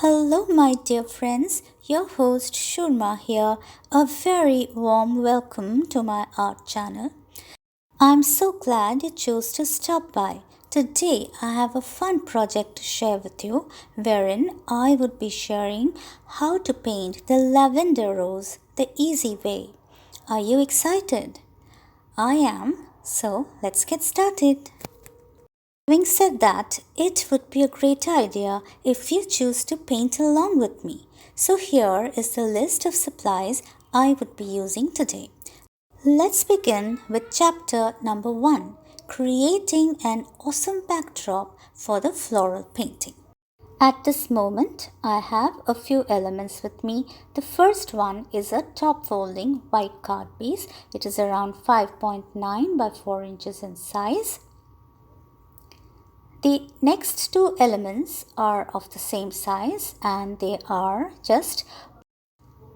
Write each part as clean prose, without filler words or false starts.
Hello, my dear friends. Your host Shurma here. A very warm welcome to my art channel. I'm so glad you chose to stop by. Today, I have a fun project to share with you, wherein I would be sharing how to paint the lavender rose the easy way. Are you excited? I am. So, let's get started. Having said that, it would be a great idea if you choose to paint along with me. So here is the list of supplies I would be using today. Let's begin with chapter number 1, creating an awesome backdrop for the floral painting. At this moment, I have a few elements with me. The first one is a top folding white card base. It is around 5.9 by 4 inches in size. The next two elements are of the same size and they are just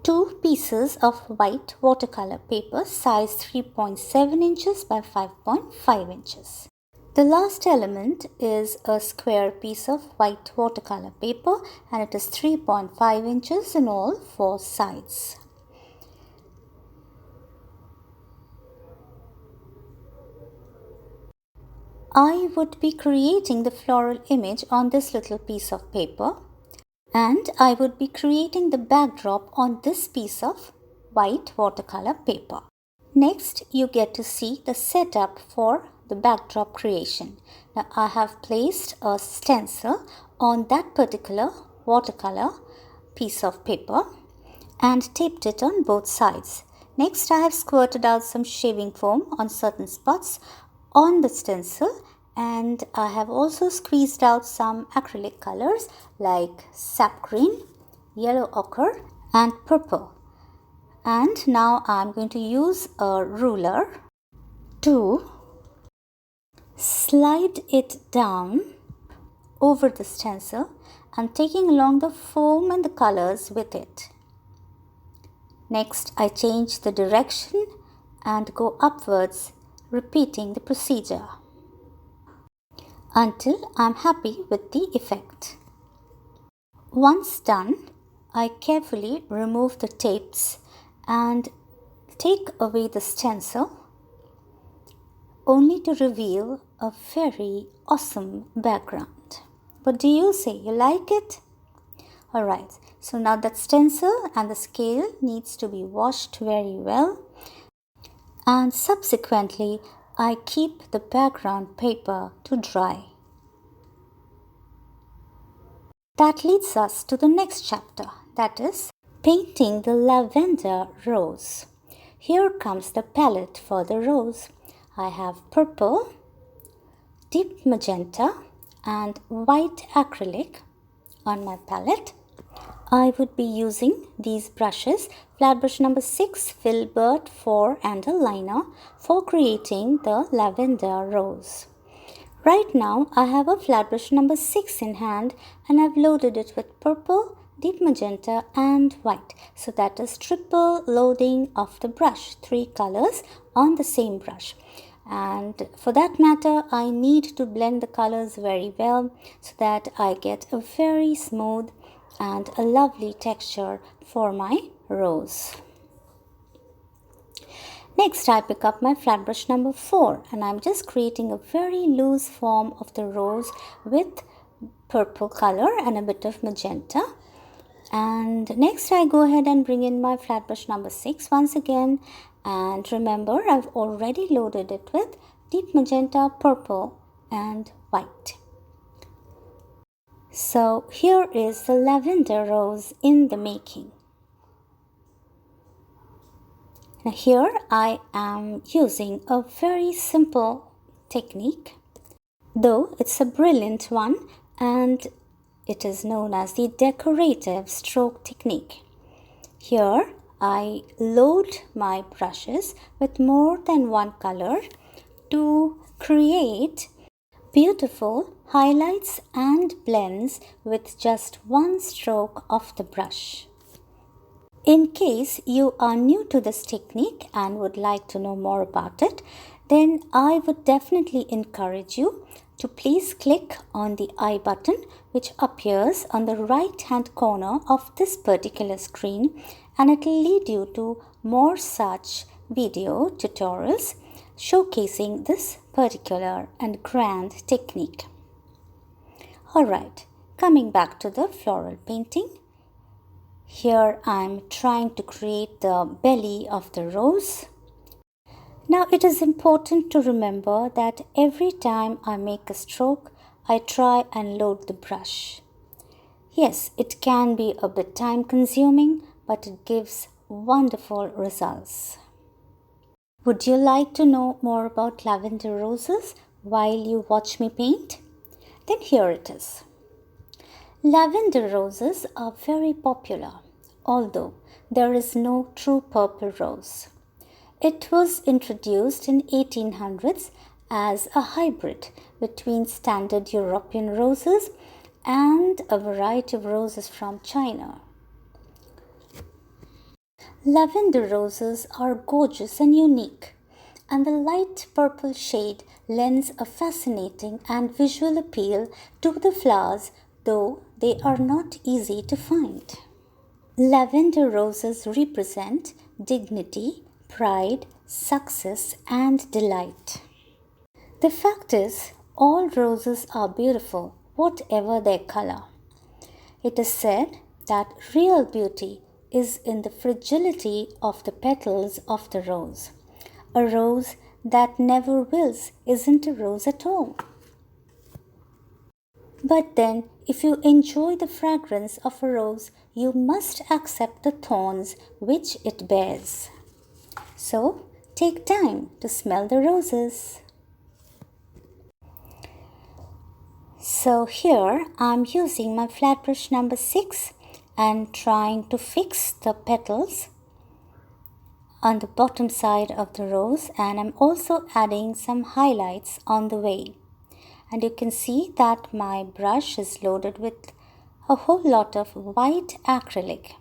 two pieces of white watercolor paper size 3.7 inches by 5.5 inches. The last element is a square piece of white watercolor paper and it is 3.5 inches in all four sides. I would be creating the floral image on this little piece of paper and I would be creating the backdrop on this piece of white watercolor paper. Next, you get to see the setup for the backdrop creation. Now, I have placed a stencil on that particular watercolor piece of paper and taped it on both sides. Next, I have squirted out some shaving foam on certain spots on the stencil and I have also squeezed out some acrylic colors like sap green, yellow ochre and purple. And now I am going to use a ruler to slide it down over the stencil and taking along the foam and the colors with it. Next, I change the direction and go upwards, repeating the procedure until I'm happy with the effect. Once done, I carefully remove the tapes and take away the stencil only to reveal a very awesome background. What do you say? You like it? Alright, so now that stencil and the scale needs to be washed very well and subsequently I keep the background paper to dry. That leads us to the next chapter, that is painting the lavender rose. Here comes the palette for the rose. I have purple, deep magenta and white acrylic on my palette. I would be using these brushes, flat brush number 6, filbert 4 and a liner for creating the lavender rose. Right now I have a flat brush number 6 in hand and I've loaded it with purple, deep magenta and white. So that is triple loading of the brush, 3 colors on the same brush. And for that matter, I need to blend the colors very well so that I get a very smooth and a lovely texture for my rose. Next, I pick up my flat brush number 4 and I'm just creating a very loose form of the rose with purple color and a bit of magenta. And next I go ahead and bring in my flat brush number 6 once again, and remember I've already loaded it with deep magenta, purple and white. So here is the lavender rose in the making. Now here I am using a very simple technique, though it's a brilliant one, and it is known as the decorative stroke technique. Here I load my brushes with more than one color to create beautiful highlights and blends with just one stroke of the brush. In case you are new to this technique and would like to know more about it, then I would definitely encourage you to please click on the I button which appears on the right hand corner of this particular screen, and it will lead you to more such video tutorials showcasing this particular and grand technique. Alright, coming back to the floral painting. Here I am trying to create the belly of the rose. Now it is important to remember that every time I make a stroke, I try and load the brush. Yes, it can be a bit time consuming, but it gives wonderful results. Would you like to know more about lavender roses while you watch me paint? Then here it is. Lavender roses are very popular, although there is no true purple rose. It was introduced in 1800s as a hybrid between standard European roses and a variety of roses from China. Lavender roses are gorgeous and unique, and the light purple shade lends a fascinating and visual appeal to the flowers, though they are not easy to find. Lavender roses represent dignity, pride, success, and delight. The fact is, all roses are beautiful, whatever their color. It is said that real beauty is in the fragility of the petals of the rose. A rose that never wilts isn't a rose at all. But then, if you enjoy the fragrance of a rose, you must accept the thorns which it bears. So, take time to smell the roses. So here I am using my flat brush number 6 and trying to fix the petals on the bottom side of the rose, and I'm also adding some highlights on the way. And you can see that my brush is loaded with a whole lot of white acrylic.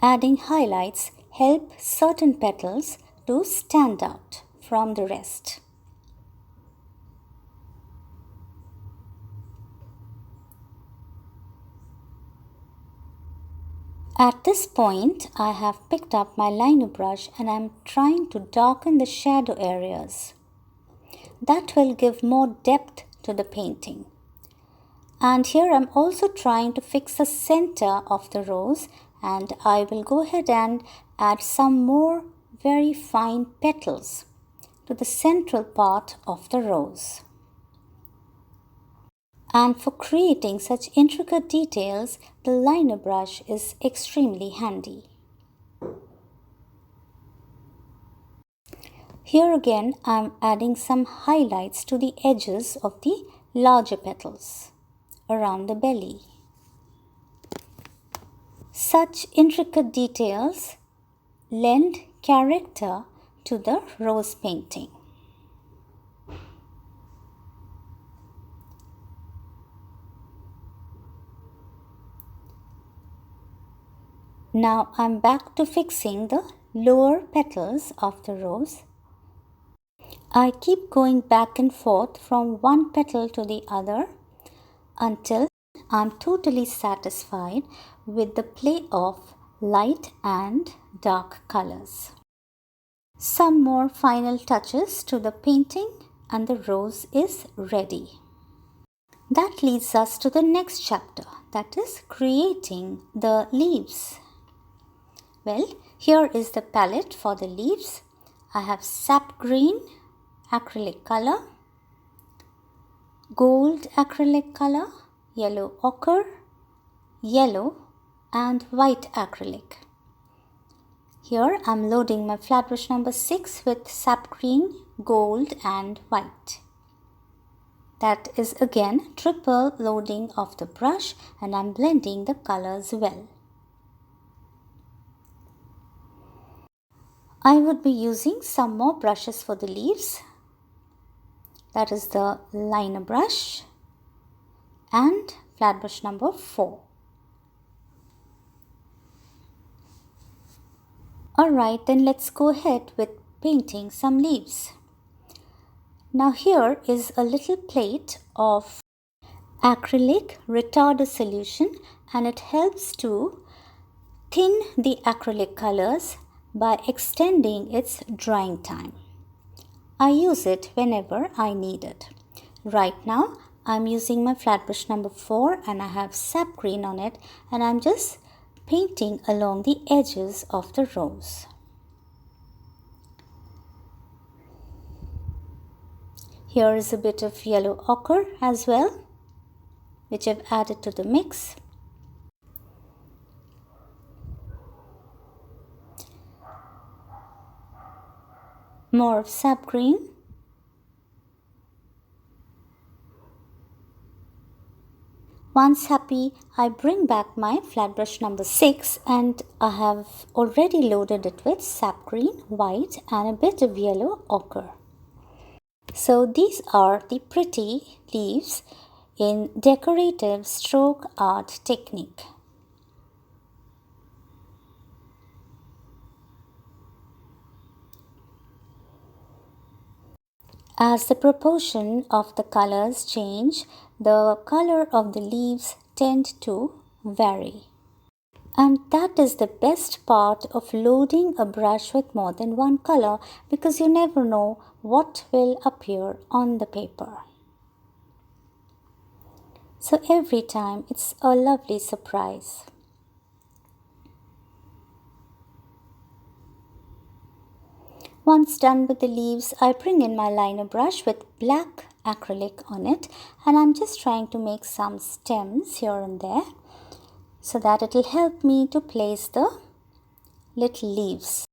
Adding highlights help certain petals to stand out from the rest. At this point, I have picked up my liner brush and I am trying to darken the shadow areas. That will give more depth to the painting. And here I am also trying to fix the center of the rose, and I will go ahead and add some more very fine petals to the central part of the rose. And for creating such intricate details, the liner brush is extremely handy. Here again, I am adding some highlights to the edges of the larger petals around the belly. Such intricate details lend character to the rose painting. Now I'm back to fixing the lower petals of the rose. I keep going back and forth from one petal to the other until I'm totally satisfied with the play of light and dark colors. Some more final touches to the painting and the rose is ready. That leads us to the next chapter, that is creating the leaves. Well, here is the palette for the leaves. I have sap green acrylic color, gold acrylic color, yellow ochre, yellow and white acrylic. Here I am loading my flat brush number 6 with sap green, gold and white. That is again triple loading of the brush, and I am blending the colors well. I would be using some more brushes for the leaves. That is the liner brush and flat brush number 4. Alright, then let's go ahead with painting some leaves. Now here is a little plate of acrylic retarder solution, and it helps to thin the acrylic colors by extending its drying time. I use it whenever I need it. Right now I'm using my flat brush number 4 and I have sap green on it, and I'm just painting along the edges of the rose. Here is a bit of yellow ochre as well, which I've added to the mix. More of sap green. Once happy, I bring back my flat brush number 6 and I have already loaded it with sap green, white and a bit of yellow ochre. So these are the pretty leaves in decorative stroke art technique. As the proportion of the colors change, the color of the leaves tend to vary. And that is the best part of loading a brush with more than one color, because you never know what will appear on the paper. So every time it's a lovely surprise. Once done with the leaves, I bring in my liner brush with black acrylic on it, and I'm just trying to make some stems here and there so that it will help me to place the little leaves.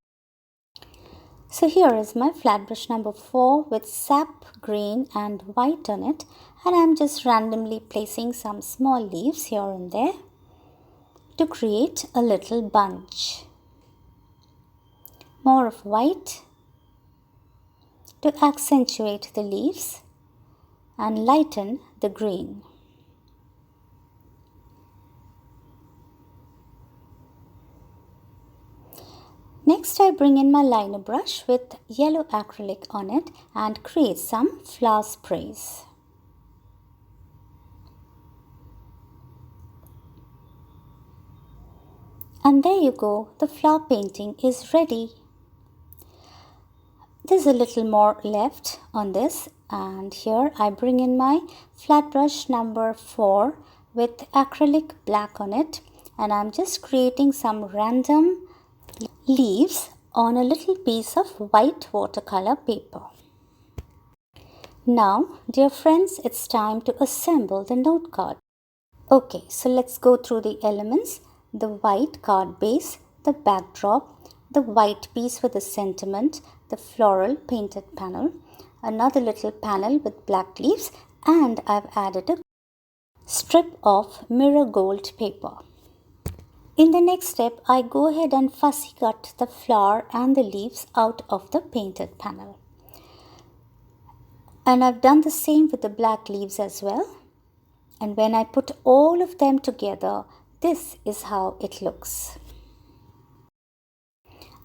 So here is my flat brush number 4 with sap green and white on it, and I'm just randomly placing some small leaves here and there to create a little bunch. More of white to accentuate the leaves and lighten the green. Next, I bring in my liner brush with yellow acrylic on it and create some flower sprays. And there you go, the flower painting is ready. There's a little more left on this, and here I bring in my flat brush number 4 with acrylic black on it, and I'm just creating some random leaves on a little piece of white watercolor paper. Now, dear friends, it's time to assemble the note card. Okay, so let's go through the elements. The white card base, the backdrop, the white piece with the sentiment, the floral painted panel, another little panel with black leaves, and I've added a strip of mirror gold paper. In the next step, I go ahead and fussy cut the flower and the leaves out of the painted panel. And I've done the same with the black leaves as well. And when I put all of them together, this is how it looks.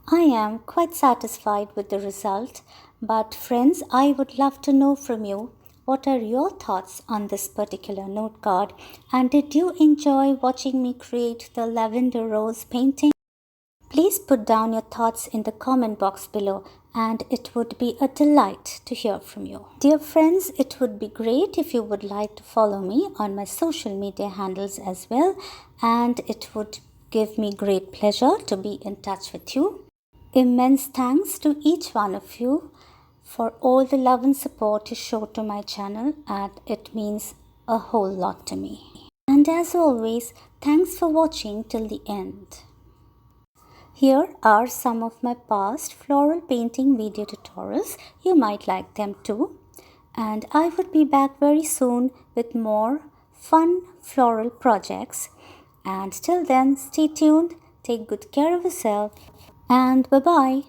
I am quite satisfied with the result, but friends, I would love to know from you, what are your thoughts on this particular note card, and did you enjoy watching me create the Lavender Rose painting? Please put down your thoughts in the comment box below, and it would be a delight to hear from you. Dear friends, it would be great if you would like to follow me on my social media handles as well, and it would give me great pleasure to be in touch with you. Immense thanks to each one of you for all the love and support you show to my channel, and it means a whole lot to me. And as always, thanks for watching till the end. Here are some of my past floral painting video tutorials. You might like them too. And I would be back very soon with more fun floral projects. And till then, stay tuned, take good care of yourself, and bye-bye.